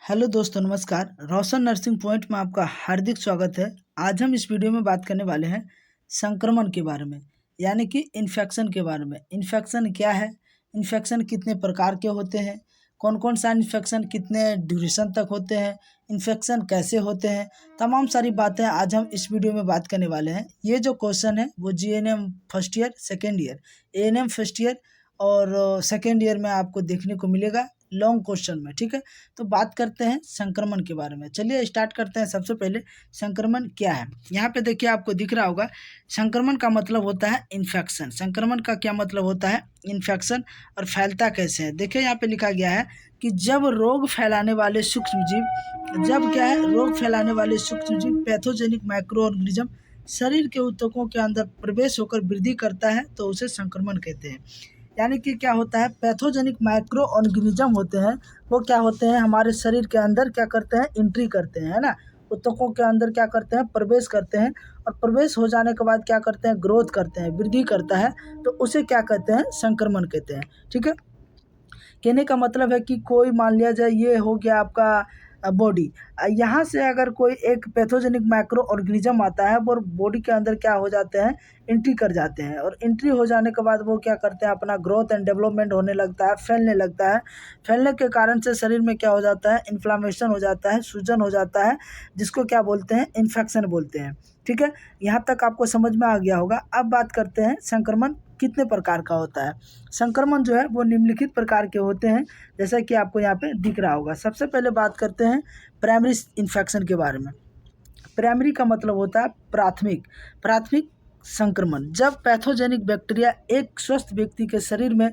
Hello दोस्तों, नमस्कार। रोशन nursing point में आपका हार्दिक स्वागत है। आज हम इस वीडियो में बात करने वाले हैं संक्रमण के बारे में, यानी कि इन्फेक्शन के बारे में। इन्फेक्शन क्या है, इन्फेक्शन कितने प्रकार के होते हैं, कौन कौन सा इन्फेक्शन कितने ड्यूरेशन तक होते हैं, इन्फेक्शन कैसे होते हैं, तमाम सारी बातें आज हम इस वीडियो में बात करने वाले हैं। ये जो क्वेश्चन है वो GNM first year, second year, ANM first year और सेकेंड ईयर में आपको देखने को मिलेगा लॉन्ग क्वेश्चन में। ठीक है, तो बात करते हैं संक्रमण के बारे में। चलिए स्टार्ट करते हैं। सबसे पहले संक्रमण क्या है। यहाँ पे देखिए, आपको दिख रहा होगा संक्रमण का मतलब होता है इन्फेक्शन। संक्रमण का क्या मतलब होता है, इन्फेक्शन। और फैलता कैसे है, देखिए यहाँ पे लिखा गया है कि जब रोग फैलाने वाले सूक्ष्म जीव, जब क्या है, रोग फैलाने वाले सूक्ष्म जीव पैथोजेनिक माइक्रो ऑर्गेनिज्म शरीर के ऊतकों के अंदर प्रवेश होकर वृद्धि करता है तो उसे संक्रमण कहते हैं। यानी कि क्या होता है, पैथोजेनिक माइक्रो ऑर्गेनिज्म होते हैं, वो क्या होते हैं, हमारे शरीर के अंदर क्या करते हैं, एंट्री करते हैं, है ना। ऊतकों के अंदर क्या करते हैं, प्रवेश करते हैं। और प्रवेश हो जाने के बाद क्या करते हैं, ग्रोथ करते हैं, वृद्धि करता है, तो उसे क्या कहते हैं, संक्रमण कहते हैं। ठीक है, कहने का मतलब है कि कोई मान लिया जाए ये हो गया आपका बॉडी, यहाँ से अगर कोई एक पैथोजेनिक माइक्रो ऑर्गेनिज्म आता है वो बॉडी के अंदर क्या हो जाते हैं, एंट्री कर जाते हैं। और एंट्री हो जाने के बाद वो क्या करते हैं, अपना ग्रोथ एंड डेवलपमेंट होने लगता है, फैलने लगता है। फैलने के कारण से शरीर में क्या हो जाता है, इन्फ्लामेशन हो जाता है, सूजन हो जाता है, जिसको क्या बोलते हैं, इन्फेक्शन बोलते हैं। ठीक है, यहाँ तक आपको समझ में आ गया होगा। अब बात करते हैं संक्रमण कितने प्रकार का होता है। संक्रमण जो है वो निम्नलिखित प्रकार के होते हैं, जैसा कि आपको यहाँ पे दिख रहा होगा। सबसे पहले बात करते हैं प्राइमरी इन्फेक्शन के बारे में। प्राइमरी का मतलब होता है प्राथमिक। प्राथमिक संक्रमण, जब पैथोजेनिक बैक्टीरिया एक स्वस्थ व्यक्ति के शरीर में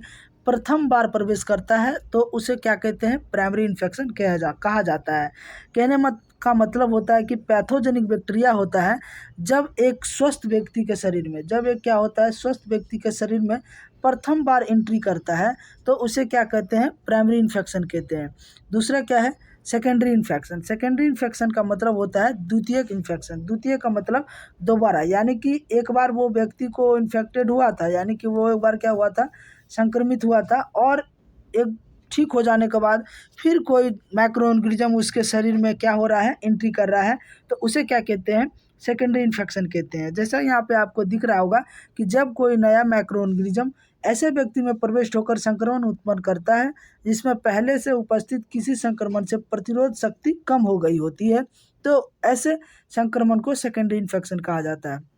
प्रथम बार प्रवेश करता है तो उसे क्या कहते हैं, प्राइमरी इन्फेक्शन कहा जाता है। कहने मत का मतलब होता है कि पैथोजेनिक बैक्टीरिया होता है जब एक स्वस्थ व्यक्ति के शरीर में, जब एक क्या होता है, स्वस्थ व्यक्ति के शरीर में प्रथम बार एंट्री करता है तो उसे क्या कहते हैं, प्राइमरी इन्फेक्शन कहते हैं। दूसरा क्या है, सेकेंडरी इन्फेक्शन। सेकेंडरी इन्फेक्शन का मतलब होता है द्वितीयक इन्फेक्शन। द्वितीय का मतलब दोबारा, यानी कि एक बार वो व्यक्ति को इन्फेक्टेड हुआ था, यानी कि वो एक बार क्या हुआ था, संक्रमित हुआ था, और एक ठीक हो जाने के बाद फिर कोई माइक्रो ऑर्गेनिज्म उसके शरीर में क्या हो रहा है, एंट्री कर रहा है, तो उसे क्या कहते हैं, सेकेंडरी इन्फेक्शन कहते हैं। जैसा यहाँ पे आपको दिख रहा होगा कि जब कोई नया माइक्रो ऑर्गेनिज्म ऐसे व्यक्ति में प्रवेश होकर संक्रमण उत्पन्न करता है जिसमें पहले से उपस्थित किसी संक्रमण से प्रतिरोध शक्ति कम हो गई होती है, तो ऐसे संक्रमण को सेकेंडरी इन्फेक्शन कहा जाता है।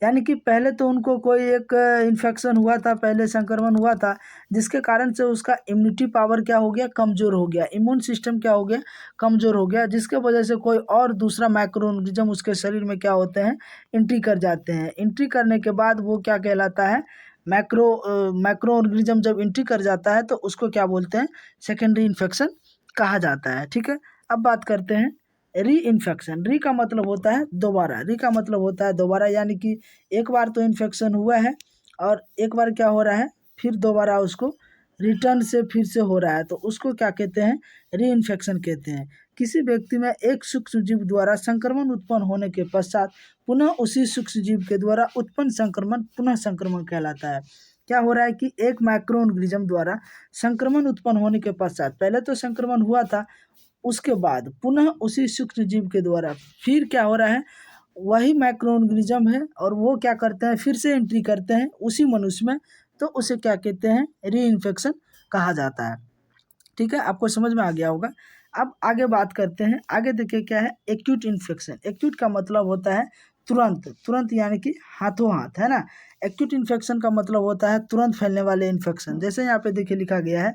यानी कि पहले तो उनको कोई एक इन्फेक्शन हुआ था, पहले संक्रमण हुआ था, जिसके कारण से उसका इम्यूनिटी पावर क्या हो गया, कमज़ोर हो गया, इम्यून सिस्टम क्या हो गया, कमज़ोर हो गया, जिसके वजह से कोई और दूसरा माइक्रो ऑर्गेनिज्म उसके शरीर में क्या होते हैं, एंट्री कर जाते हैं। एंट्री करने के बाद वो क्या कहलाता है, माइक्रो ऑर्गेनिज्म जब एंट्री कर जाता है तो उसको क्या बोलते हैं, सेकेंडरी इन्फेक्शन कहा जाता है। ठीक है, अब बात करते हैं री इन्फेक्शन। री का मतलब होता है दोबारा। री का मतलब होता है दोबारा, यानी कि एक बार तो इन्फेक्शन हुआ है और एक बार क्या हो रहा है, फिर दोबारा उसको रिटर्न से फिर से हो रहा है, तो उसको क्या कहते हैं, री इन्फेक्शन कहते हैं। किसी व्यक्ति में एक सूक्ष्म जीव द्वारा संक्रमण उत्पन्न होने के पश्चात पुनः उसी सूक्ष्म जीव के द्वारा उत्पन्न संक्रमण पुनः संक्रमण कहलाता है। क्या हो रहा है कि एक माइक्रो ऑर्गेनिज्म द्वारा संक्रमण उत्पन्न होने के पश्चात, पहले तो संक्रमण हुआ था, उसके बाद पुनः उसी सूक्ष्म जीव के द्वारा फिर क्या हो रहा है, वही माइक्रो ऑर्गेनिज्म है और वो क्या करते हैं, फिर से एंट्री करते हैं उसी मनुष्य में, तो उसे क्या कहते हैं, री इन्फेक्शन कहा जाता है। ठीक है, आपको समझ में आ गया होगा। अब आगे बात करते हैं। आगे देखिए क्या है, एक्यूट इन्फेक्शन। एक्यूट का मतलब होता है तुरंत, तुरंत यानी कि हाथों हाथ, है ना। एक्यूट इन्फेक्शन का मतलब होता है तुरंत फैलने वाले इन्फेक्शन। जैसे यहाँ पे देखिए लिखा गया है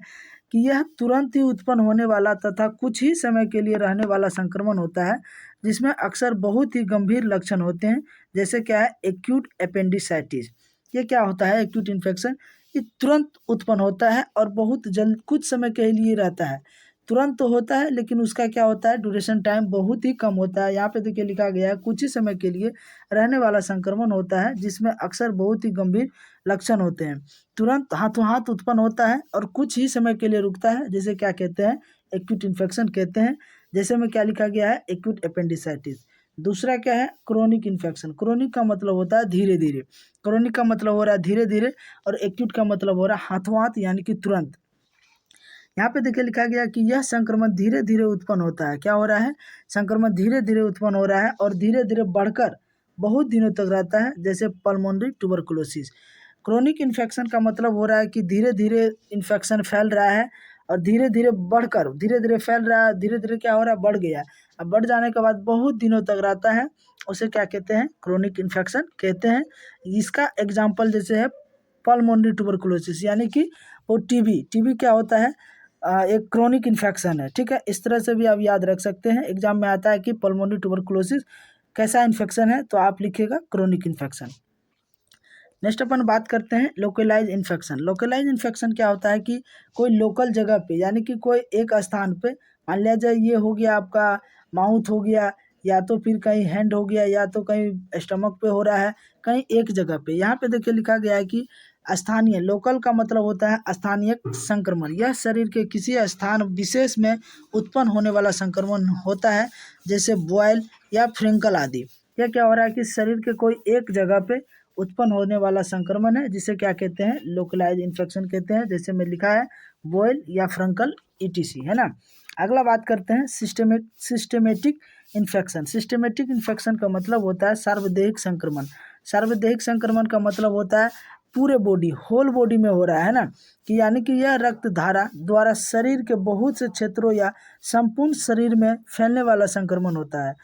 कि यह तुरंत ही उत्पन्न होने वाला तथा कुछ ही समय के लिए रहने वाला संक्रमण होता है, जिसमें अक्सर बहुत ही गंभीर लक्षण होते हैं। जैसे क्या है, एक्यूट एपेंडिसाइटिस। ये क्या होता है, एक्यूट इन्फेक्शन, ये तुरंत उत्पन्न होता है और बहुत जल्द कुछ समय के लिए रहता है। तुरंत तो होता है लेकिन उसका क्या होता है, ड्यूरेशन टाइम बहुत ही कम होता है। यहाँ पे देखिए लिखा गया है कुछ ही समय के लिए रहने वाला संक्रमण होता है, जिसमें अक्सर बहुत ही गंभीर लक्षण होते हैं। तुरंत हाथों हाथ उत्पन्न होता है और कुछ ही समय के लिए रुकता है, जैसे क्या कहते हैं, एक्यूट इन्फेक्शन कहते हैं। जैसे में क्या लिखा गया है, एक्यूट एपेंडिसाइटिस। दूसरा क्या है, क्रोनिक इन्फेक्शन। क्रोनिक का मतलब होता है धीरे धीरे, क्रोनिक का मतलब हो रहा है धीरे धीरे, और एक्यूट का मतलब हो रहा है हाथों हाथ, यानी कि तुरंत। यहाँ पे देखिए लिखा गया कि यह संक्रमण धीरे धीरे उत्पन्न होता है। क्या हो रहा है? संक्रमण धीरे धीरे उत्पन्न हो रहा है और धीरे धीरे बढ़कर बहुत दिनों तक रहता है, जैसे पल्मोनरी ट्यूबरकुलोसिस। क्रोनिक इन्फेक्शन का मतलब हो रहा है कि धीरे धीरे इन्फेक्शन फैल रहा है और धीरे धीरे बढ़कर धीरे धीरे फैल रहा है, धीरे धीरे क्या हो रहा है? बढ़ गया। अब बढ़ जाने के बाद बहुत दिनों तक रहता है, उसे क्या कहते हैं? क्रोनिक इन्फेक्शन कहते हैं। इसका एग्जाम्पल जैसे है पल्मोनरी ट्यूबरकुलोसिस, यानी कि वो टीबी क्या होता है? एक क्रोनिक इन्फेक्शन है, ठीक है। इस तरह से भी आप याद रख सकते हैं। एग्जाम में आता है कि पल्मोनरी ट्यूबरकुलोसिस कैसा इन्फेक्शन है, तो आप लिखिएगा क्रोनिक इन्फेक्शन। नेक्स्ट अपन बात करते हैं लोकलाइज इन्फेक्शन। लोकलाइज इन्फेक्शन क्या होता है कि कोई लोकल जगह पे, यानी कि कोई एक स्थान पे, मान लिया जाए ये हो गया आपका माउथ हो गया, या तो फिर कहीं हैंड हो गया, या तो कहीं स्टमक पे हो रहा है, कहीं एक जगह पे। यहाँ पे देखिए लिखा गया है कि स्थानीय, लोकल का मतलब होता है स्थानीय संक्रमण। यह शरीर के किसी स्थान विशेष में उत्पन्न होने वाला संक्रमण होता है, जैसे बॉयल या फ्रिंकल आदि। यह क्या हो रहा है कि शरीर के कोई एक जगह पे उत्पन्न होने वाला संक्रमण है, जिसे क्या कहते हैं? लोकलाइज इन्फेक्शन कहते हैं, जैसे में लिखा है बॉयल या फ्रंकल ईटीसी, है ना। अगला बात करते हैं सिस्टेमेटिक इन्फेक्शन। सिस्टेमेटिक इन्फेक्शन का मतलब होता है सार्वदेहिक संक्रमण। सार्वदेहिक संक्रमण का मतलब होता है पूरे बॉडी, होल बॉडी में हो रहा है ना, कि यानी कि यह रक्त धारा द्वारा शरीर के बहुत से क्षेत्रों या संपूर्ण शरीर में फैलने वाला संक्रमण होता है।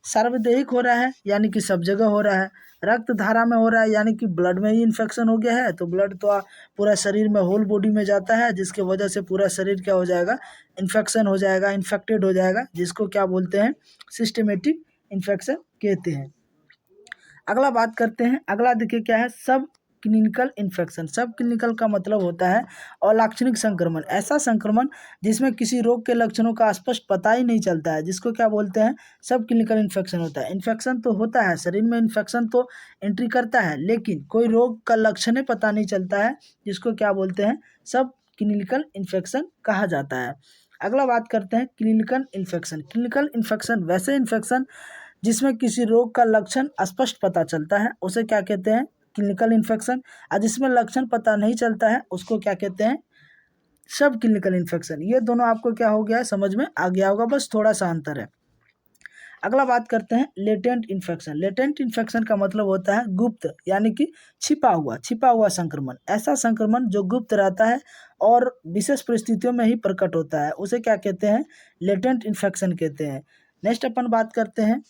सार्वदेहिक हो रहा है यानी कि सब जगह हो रहा है। रक्त धारा में हो रहा है यानी कि ब्लड में ही इन्फेक्शन हो गया है, तो ब्लड तो पूरा शरीर में, होल बॉडी में जाता है, जिसके वजह से पूरा शरीर क्या हो जाएगा? इन्फेक्शन हो जाएगा, इन्फेक्टेड हो जाएगा, जिसको क्या बोलते हैं? सिस्टेमेटिक इन्फेक्शन कहते हैं। अगला बात करते हैं, अगला देखिए क्या है? सब क्लिनिकल इन्फेक्शन। सब क्लिनिकल का मतलब होता है अलाक्षणिक संक्रमण। ऐसा संक्रमण जिसमें किसी रोग के लक्षणों का स्पष्ट पता ही नहीं चलता है, जिसको क्या बोलते हैं? सब क्लिनिकल इन्फेक्शन होता है। इन्फेक्शन तो होता है शरीर में, इन्फेक्शन तो एंट्री करता है, लेकिन कोई रोग का लक्षण ही पता नहीं चलता है, जिसको क्या बोलते हैं? सब क्लिनिकल इन्फेक्शन कहा जाता है। अगला बात करते हैं क्लिनिकल इन्फेक्शन। क्लिनिकल इन्फेक्शन वैसे इन्फेक्शन जिसमें किसी रोग का लक्षण स्पष्ट पता चलता है, उसे क्या कहते हैं? Clinical infection. और जिसमें लक्षण पता नहीं चलता है, उसको क्या कहते हैं? सब क्लिनिकल इन्फेक्शन। ये दोनों आपको क्या हो गया? समझ में आ गया होगा, बस थोड़ा सा अंतर है। अगला बात करते हैं लेटेंट इन्फेक्शन। लेटेंट इन्फेक्शन का मतलब होता है गुप्त, यानी कि छिपा हुआ संक्रमण। ऐसा संक्रमण जो गुप्त रहता है और विशेष परिस्थितियों में ही प्रकट होता है, उसे क्या कहते हैं? लेटेंट इन्फेक्शन कहते हैं। नेक्स्ट अपन बात करते हैं,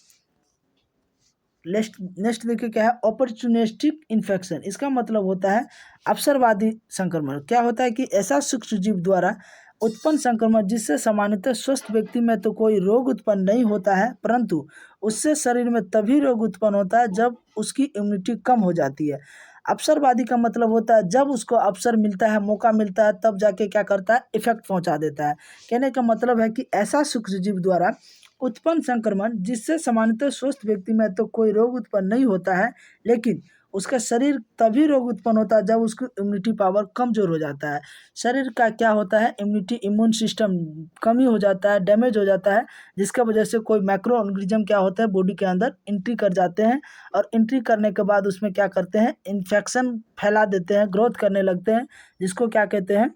नेक्स्ट देखिए क्या है? Opportunistic infection. इसका मतलब होता है अवसरवादी संक्रमण। क्या होता है कि ऐसा सूक्ष्म जीव द्वारा उत्पन्न संक्रमण जिससे सामान्यतः स्वस्थ व्यक्ति में तो कोई रोग उत्पन्न नहीं होता है, परंतु उससे शरीर में तभी रोग उत्पन्न होता है जब उसकी इम्यूनिटी कम हो जाती है। अवसरवादी का मतलब होता है जब उसको अवसर मिलता है, मौका मिलता है, तब जाके क्या करता है? इफेक्ट पहुंचा देता है। कहने का मतलब है कि ऐसा सूक्ष्म जीव द्वारा उत्पन्न संक्रमण जिससे सामान्यतः स्वस्थ व्यक्ति में तो कोई रोग उत्पन्न नहीं होता है, लेकिन उसका शरीर तभी रोग उत्पन्न होता है जब उसकी इम्यूनिटी पावर कमजोर हो जाता है। शरीर का क्या होता है? इम्यून सिस्टम कमी हो जाता है, डैमेज हो जाता है, जिसका वजह से कोई माइक्रो ऑर्गेनिज्म क्या होता है? बॉडी के अंदर एंट्री कर जाते हैं, और एंट्री करने के बाद उसमें क्या करते हैं? इन्फेक्शन फैला देते हैं, ग्रोथ करने लगते हैं, जिसको क्या कहते हैं?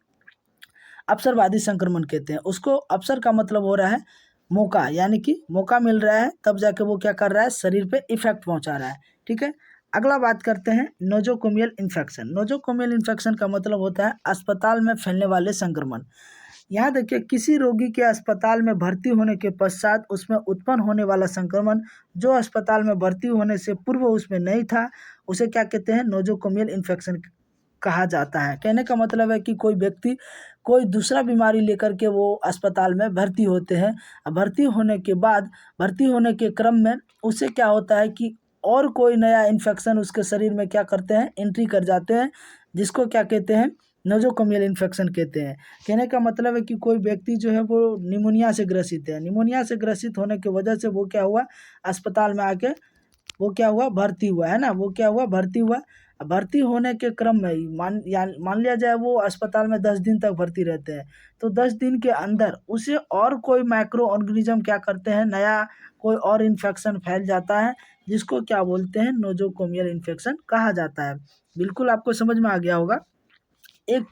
अवसरवादी संक्रमण कहते हैं। उसको अवसर का मतलब हो रहा है मौका, यानी कि मौका मिल रहा है तब जाके वो क्या कर रहा है? शरीर पे इफेक्ट पहुंचा रहा है, ठीक है। अगला बात करते हैं नोजोकोमियल इन्फेक्शन। नोजोकोमियल इन्फेक्शन का मतलब होता है अस्पताल में फैलने वाले संक्रमण। यहाँ देखिए किसी रोगी के अस्पताल में भर्ती होने के पश्चात उसमें उत्पन्न होने वाला संक्रमण जो अस्पताल में भर्ती होने से पूर्व उसमें नहीं था, उसे क्या कहते हैं? नोजोकोमियल इन्फेक्शन कहा जाता है। कहने का मतलब है कि कोई व्यक्ति कोई दूसरा बीमारी लेकर के वो अस्पताल में भर्ती होते हैं। भर्ती होने के बाद, भर्ती होने के क्रम में उसे क्या होता है कि और कोई नया इन्फेक्शन उसके शरीर में क्या करते हैं? एंट्री कर जाते हैं, जिसको क्या कहते हैं? नोजोकोमियल इन्फेक्शन कहते हैं। कहने का मतलब है कि कोई व्यक्ति जो है वो निमोनिया से ग्रसित है, निमोनिया से ग्रसित होने की वजह से वो क्या हुआ? अस्पताल में आके वो क्या हुआ? भर्ती हुआ, है ना। वो क्या हुआ? भर्ती हुआ। भर्ती होने के क्रम में ही मान लिया जाए वो अस्पताल में 10 दिन तक भर्ती रहते हैं, तो 10 दिन के अंदर उसे और कोई माइक्रो ऑर्गेनिज्म क्या करते हैं? नया कोई और इन्फेक्शन फैल जाता है, जिसको क्या बोलते हैं? नोजोकोमियल इन्फेक्शन कहा जाता है। बिल्कुल आपको समझ में आ गया होगा। एक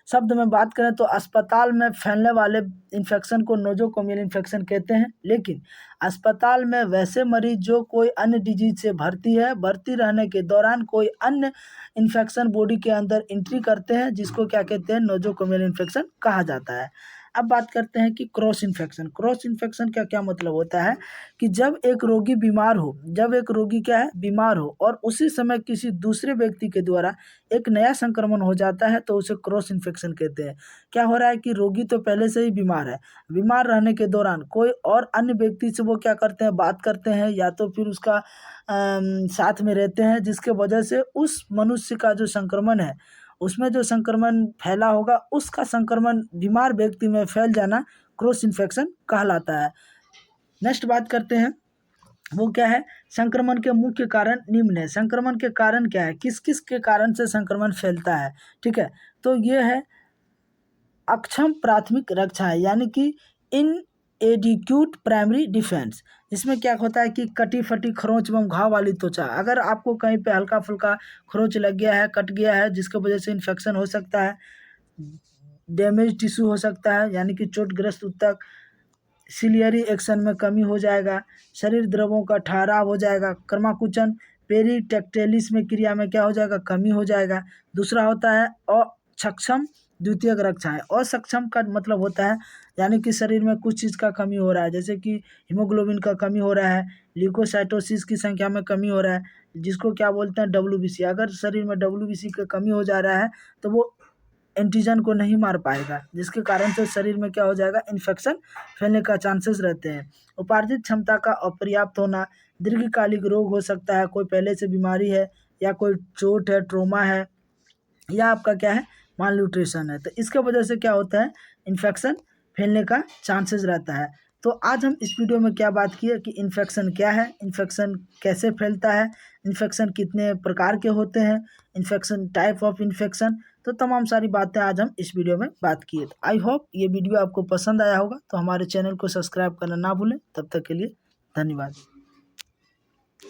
शब्द में बात करें तो अस्पताल में फैलने वाले इन्फेक्शन को नोजोकोमियल इन्फेक्शन कहते हैं। लेकिन अस्पताल में वैसे मरीज जो कोई अन्य डिजीज से भर्ती रहने के दौरान कोई अन्य इन्फेक्शन बॉडी के अंदर एंट्री करते हैं, जिसको क्या कहते हैं, नोजोकोमियल इन्फेक्शन कहा जाता है। अब बात करते हैं कि क्रॉस इन्फेक्शन। क्रॉस इन्फेक्शन का क्या मतलब होता है कि जब एक रोगी क्या है, बीमार हो और उसी समय किसी दूसरे व्यक्ति के द्वारा एक नया संक्रमण हो जाता है तो उसे क्रॉस इन्फेक्शन कहते हैं। क्या हो रहा है कि रोगी तो पहले से ही बीमार है, बीमार रहने के दौरान कोई और अन्य व्यक्ति से वो क्या करते हैं, बात करते हैं या तो फिर उसका साथ में रहते हैं, जिसके वजह से उस मनुष्य का जो संक्रमण है, उसमें जो संक्रमण फैला होगा, उसका संक्रमण बीमार व्यक्ति में फैल जाना क्रॉस इन्फेक्शन कहलाता है। नेक्स्ट बात करते हैं, वो क्या है, संक्रमण के मुख्य कारण निम्न है। संक्रमण के कारण क्या है, किस किस के कारण से संक्रमण फैलता है, ठीक है। तो ये है अक्षम प्राथमिक रक्षा है, यानी कि इनएडिक्यूट प्राइमरी डिफेंस। इसमें क्या होता है कि कटी फटी खरोंच एवं घाव वाली त्वचा, अगर आपको कहीं पे हल्का फुल्का खरोंच लग गया है, कट गया है, जिसकी वजह से इन्फेक्शन हो सकता है, डैमेज टिश्यू हो सकता है, यानी कि चोटग्रस्त ऊतक, सिलियरी एक्शन में कमी हो जाएगा, शरीर द्रवों का ठहराव हो जाएगा, कर्माकुचन पेरिटेक्टेलिस में क्रिया में क्या हो जाएगा, कमी हो जाएगा। दूसरा होता है अक्षम द्वितीयक रक्षा है। असक्षम का मतलब होता है यानी कि शरीर में कुछ चीज़ का कमी हो रहा है, जैसे कि हीमोग्लोबिन का कमी हो रहा है, ल्यूकोसाइटोसिस की संख्या में कमी हो रहा है, जिसको क्या बोलते हैं, डब्ल्यूबीसी। अगर शरीर में डब्ल्यूबीसी की कमी हो जा रहा है तो वो एंटीजन को नहीं मार पाएगा, जिसके कारण से शरीर में क्या हो जाएगा, इन्फेक्शन फैलने का चांसेस रहते हैं। उपार्जित क्षमता का अपर्याप्त होना, दीर्घकालिक रोग हो सकता है, कोई पहले से बीमारी है या कोई चोट है, ट्रोमा है, या आपका क्या है, माल न्यूट्रिशन है, तो इसके वजह से क्या होता है, इन्फेक्शन फैलने का चांसेस रहता है। तो आज हम इस वीडियो में क्या बात की है कि इन्फेक्शन क्या है, इन्फेक्शन कैसे फैलता है, इन्फेक्शन कितने प्रकार के होते हैं, इन्फेक्शन टाइप ऑफ इन्फेक्शन, तो तमाम सारी बातें आज हम इस वीडियो में बात की है। तो आई होप ये वीडियो आपको पसंद आया होगा, तो हमारे चैनल को सब्सक्राइब करना ना भूलें। तब तक के लिए धन्यवाद।